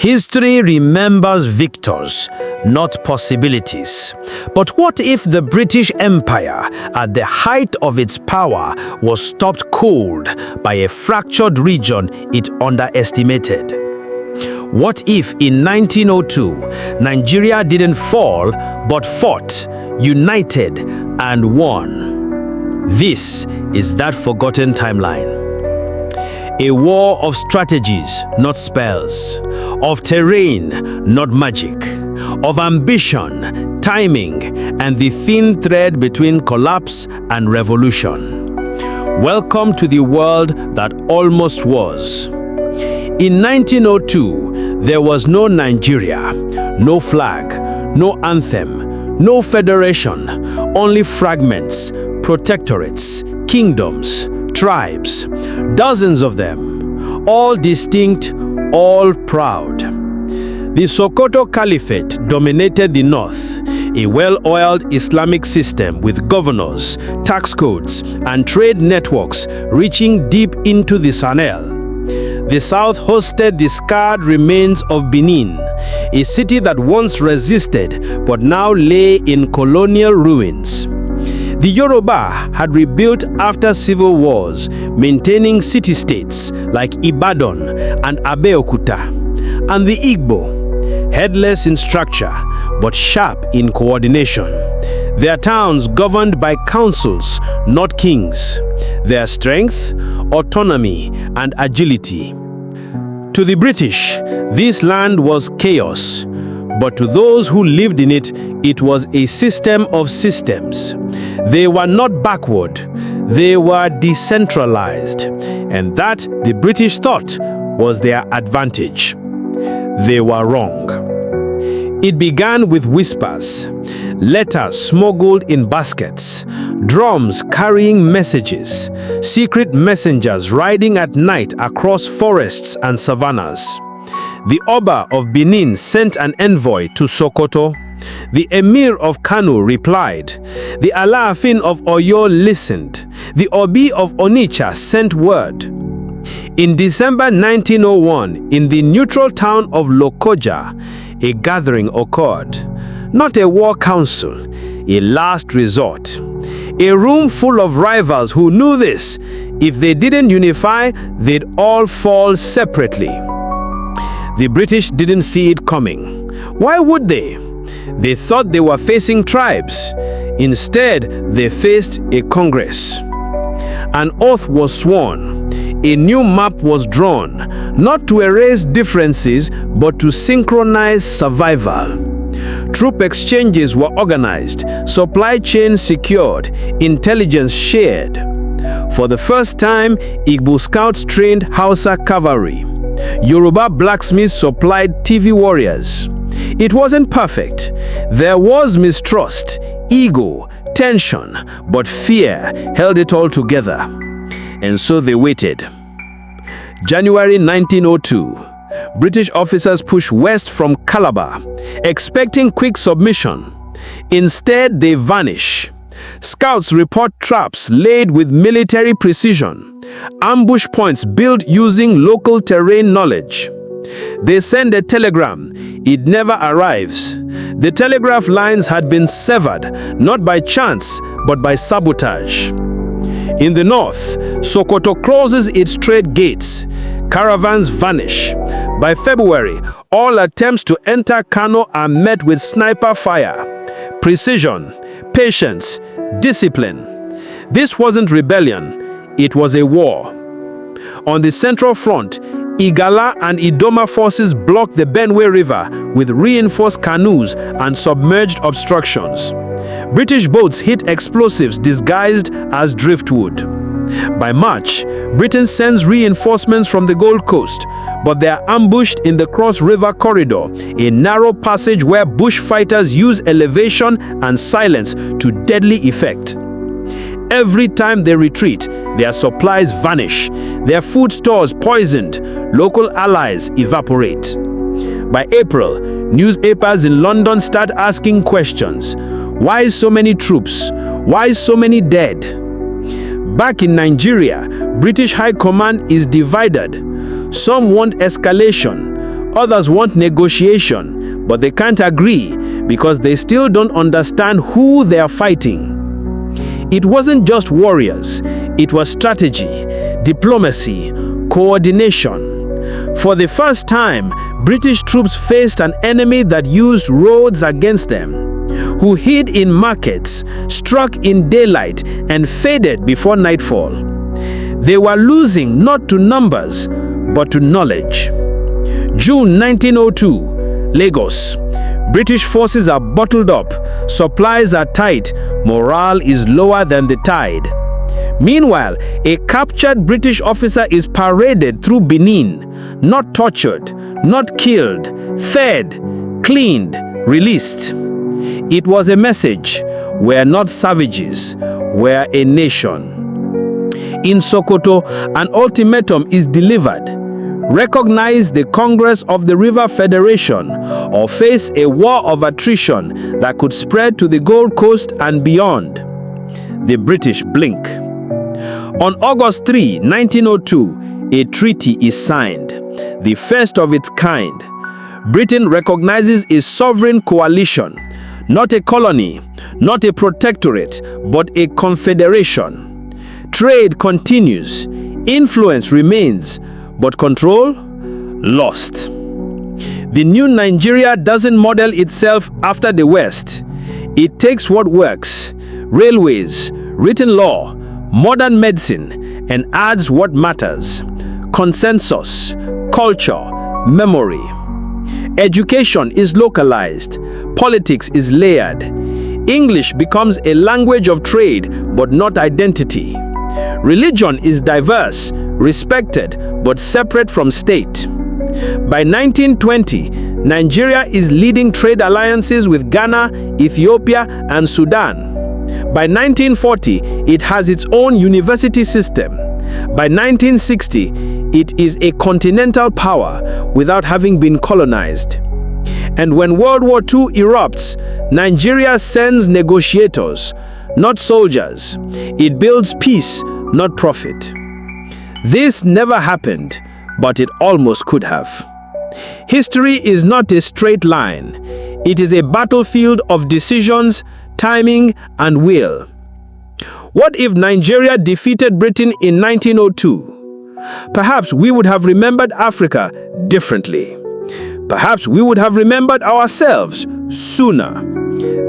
History remembers victors, not possibilities. But what if the British Empire, at the height of its power, was stopped cold by a fractured region it underestimated? What if in 1902, Nigeria didn't fall, but fought, united, and won? This is that forgotten timeline. A war of strategies, not spells. Of terrain, not magic. Of ambition, timing, and the thin thread between collapse and revolution. Welcome to the world that almost was. In 1902, there was no Nigeria, no flag, no anthem, no federation, only fragments, protectorates, kingdoms, tribes, dozens of them, all distinct, all proud. The Sokoto Caliphate dominated the north, a well-oiled Islamic system with governors, tax codes, and trade networks reaching deep into the Sahel. The south hosted the scarred remains of Benin, a city that once resisted but now lay in colonial ruins. The Yoruba had rebuilt after civil wars, maintaining city-states like Ibadan and Abeokuta, and the Igbo, headless in structure but sharp in coordination. Their towns governed by councils, not kings. Their strength, autonomy, and agility. To the British, this land was chaos, but to those who lived in it, it was a system of systems. They were not backward, they were decentralized, and that the British thought was their advantage. They were wrong. It began with whispers, letters smuggled in baskets, drums carrying messages, secret messengers riding at night across forests and savannas. The Oba of Benin sent an envoy to Sokoto. The Emir of Kano replied. The Alaafin of Oyo listened. The Obi of Onitsha sent word. In December 1901, in the neutral town of Lokoja, a gathering occurred. Not a war council, a last resort. A room full of rivals who knew this. If they didn't unify, they'd all fall separately. The British didn't see it coming. Why would they? They thought they were facing tribes. Instead, they faced a congress. An oath was sworn. A new map was drawn, not to erase differences, but to synchronize survival. Troop exchanges were organized, supply chains secured, intelligence shared. For the first time, Igbo scouts trained Hausa cavalry. Yoruba blacksmiths supplied TV warriors. It wasn't perfect. There was mistrust, ego, tension, but fear held it all together. And so they waited. January 1902. British officers pushed west from Calabar, expecting quick submission. Instead, they vanish. Scouts report traps laid with military precision, ambush points built using local terrain knowledge. They send a telegram. It never arrives. The telegraph lines had been severed, not by chance, but by sabotage. In the north, Sokoto closes its trade gates. Caravans vanish. By February, all attempts to enter Kano are met with sniper fire. Precision, patience, discipline. This wasn't rebellion, it was a war. On the Central Front, Igala and Idoma forces blocked the Benue River with reinforced canoes and submerged obstructions. British boats hit explosives disguised as driftwood. By March, Britain sends reinforcements from the Gold Coast, but they are ambushed in the Cross River Corridor, a narrow passage where bushfighters use elevation and silence to deadly effect. Every time they retreat, their supplies vanish, their food stores poisoned, local allies evaporate. By April, newspapers in London start asking questions. Why so many troops? Why so many dead? Back in Nigeria, British High Command is divided. Some want escalation, Others want negotiation, but they can't agree because they still don't understand who they are fighting. It wasn't just warriors, it was strategy, diplomacy, coordination. For the first time, British troops faced an enemy that used roads against them, who hid in markets, struck in daylight, and faded before nightfall. They were losing not to numbers, but to knowledge. June 1902, Lagos. British forces are bottled up, supplies are tight, morale is lower than the tide. Meanwhile, a captured British officer is paraded through Benin, not tortured, not killed, fed, cleaned, released. It was a message: we're not savages, we're a nation. In Sokoto, an ultimatum is delivered: recognize the Congress of the River Federation or face a war of attrition that could spread to the Gold Coast and beyond. The British blink. On August 3, 1902, a treaty is signed, the first of its kind. Britain recognizes a sovereign coalition, not a colony, not a protectorate, but a confederation. Trade continues, influence remains, but control lost. The new Nigeria doesn't model itself after the West. It takes what works: railways, written law, modern medicine, and adds what matters: consensus, culture, memory. Education is localized, politics is layered. English becomes a language of trade, but not identity. Religion is diverse, respected, but separate from state. By 1920, Nigeria is leading trade alliances with Ghana, Ethiopia, and Sudan. By 1940, it has its own university system. By 1960, it is a continental power without having been colonized. And when World War II erupts, Nigeria sends negotiators, not soldiers. It builds peace, not profit. This never happened, but it almost could have. History is not a straight line. It is a battlefield of decisions, timing, and will. What if Nigeria defeated Britain in 1902? Perhaps we would have remembered Africa differently. Perhaps we would have remembered ourselves sooner.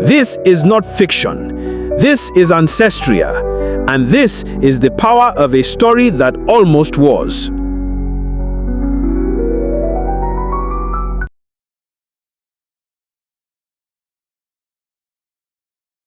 This is not fiction. This is Ancestria. And this is the power of a story that almost was.